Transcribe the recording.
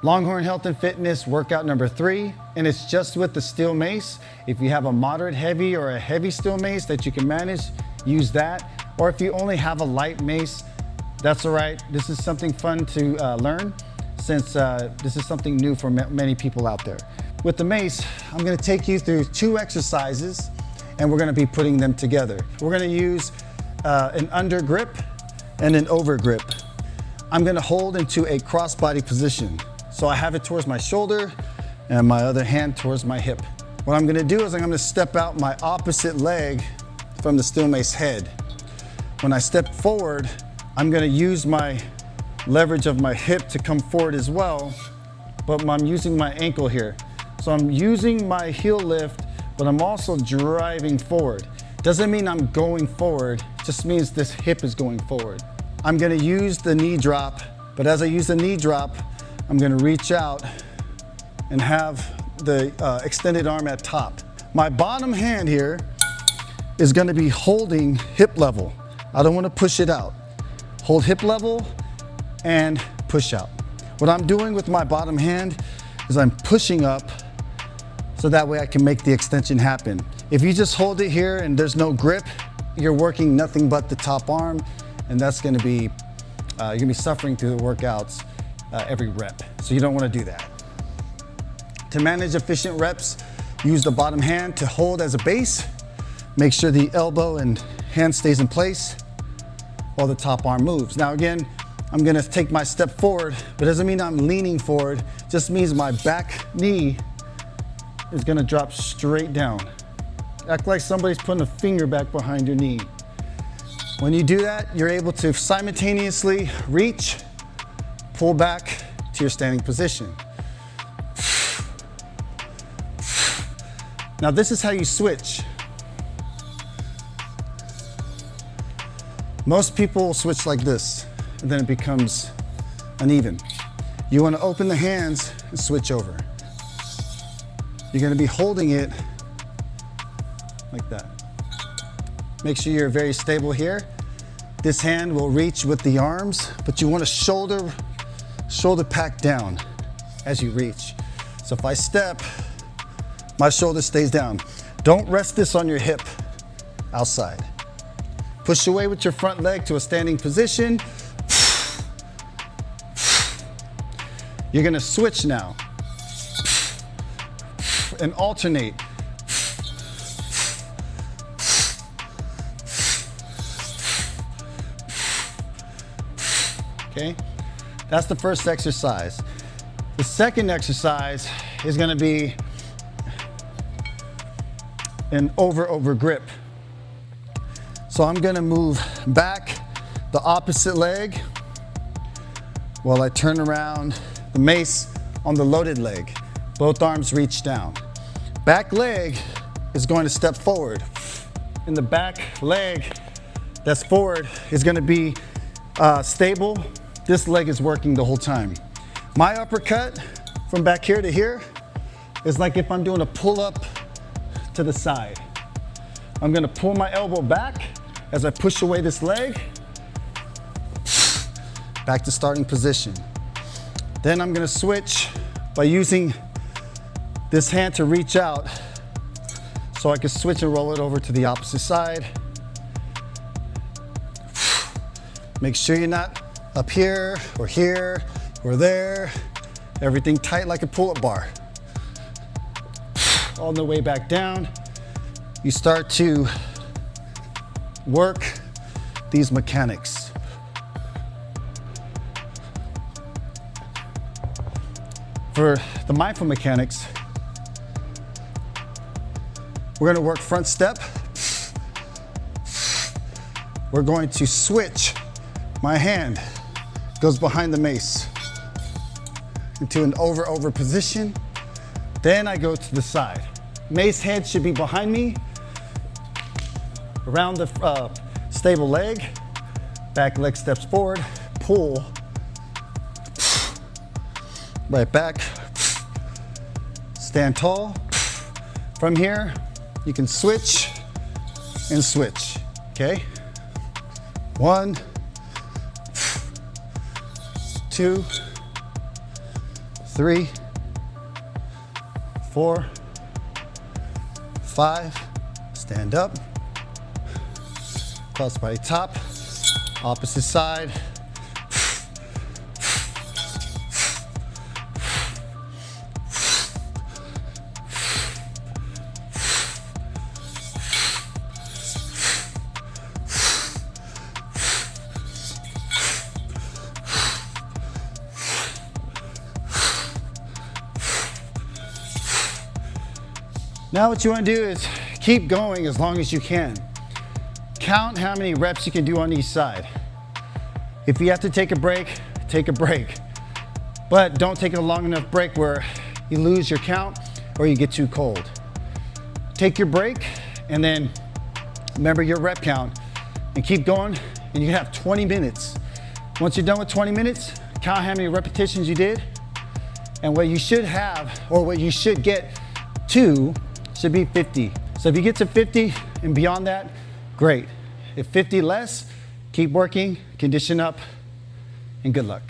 Longhorn Health and Fitness workout number 3, and it's just with the steel mace. If you have a moderate heavy or a heavy steel mace that you can manage, use that. Or if you only have a light mace, that's all right. This is something fun to learn since this is something new for many people out there. With the mace, I'm gonna take you through 2 exercises and we're gonna be putting them together. We're gonna use an under grip and an over grip. I'm gonna hold into a crossbody position. So I have it towards my shoulder and my other hand towards my hip. What I'm gonna do is I'm gonna step out my opposite leg from the steel mace head. When I step forward, I'm gonna use my leverage of my hip to come forward as well, but I'm using my ankle here. So I'm using my heel lift, but I'm also driving forward. Doesn't mean I'm going forward, just means this hip is going forward. I'm gonna use the knee drop, but as I use the knee drop, I'm gonna reach out and have the extended arm at top. My bottom hand here is gonna be holding hip level. I don't wanna push it out. Hold hip level and push out. What I'm doing with my bottom hand is I'm pushing up so that way I can make the extension happen. If you just hold it here and there's no grip, you're working nothing but the top arm, and that's gonna be, you're gonna be suffering through the workouts every rep. So you don't wanna do that. To manage efficient reps, use the bottom hand to hold as a base. Make sure the elbow and hand stays in place while the top arm moves. Now again, I'm gonna take my step forward, but it doesn't mean I'm leaning forward, just means my back knee is gonna drop straight down. Act like somebody's putting a finger back behind your knee. When you do that, you're able to simultaneously reach, pull back to your standing position. Now this is how you switch. Most people switch like this, and then it becomes uneven. You want to open the hands and switch over. You're going to be holding it like that. Make sure you're very stable here. This hand will reach with the arms, but you want to shoulder pack down as you reach. So if I step, my shoulder stays down. Don't rest this on your hip outside. Push away with your front leg to a standing position. You're gonna switch now and alternate. Okay, that's the first exercise. The second exercise is gonna be an over grip. So I'm gonna move back the opposite leg while I turn around the mace on the loaded leg. Both arms reach down. Back leg is going to step forward. And the back leg that's forward is gonna be stable. This leg is working the whole time. My uppercut from back here to here is like if I'm doing a pull-up to the side. I'm gonna pull my elbow back as I push away this leg, back to starting position. Then I'm gonna switch by using this hand to reach out so I can switch and roll it over to the opposite side. Make sure you're not up here or there. Everything tight like a pull-up bar. On the way back down, you start to work these mechanics. For the mindful mechanics, we're gonna work front step. We're going to switch. My hand goes behind the mace into an over position. Then I go to the side. Mace head should be behind me, around the stable leg. Back leg steps forward, pull, right back, stand tall. From here, you can switch and switch, okay? 1, 2, 3, 4, 5, stand up, cross body top, opposite side. Now what you want to do is keep going as long as you can. Count how many reps you can do on each side. If you have to take a break, take a break. But don't take a long enough break where you lose your count or you get too cold. Take your break and then remember your rep count and keep going, and you have 20 minutes. Once you're done with 20 minutes, count how many repetitions you did, and what you should have, or what you should get to, should be 50. So if you get to 50 and beyond that, great. If 50 less, keep working, condition up, and good luck.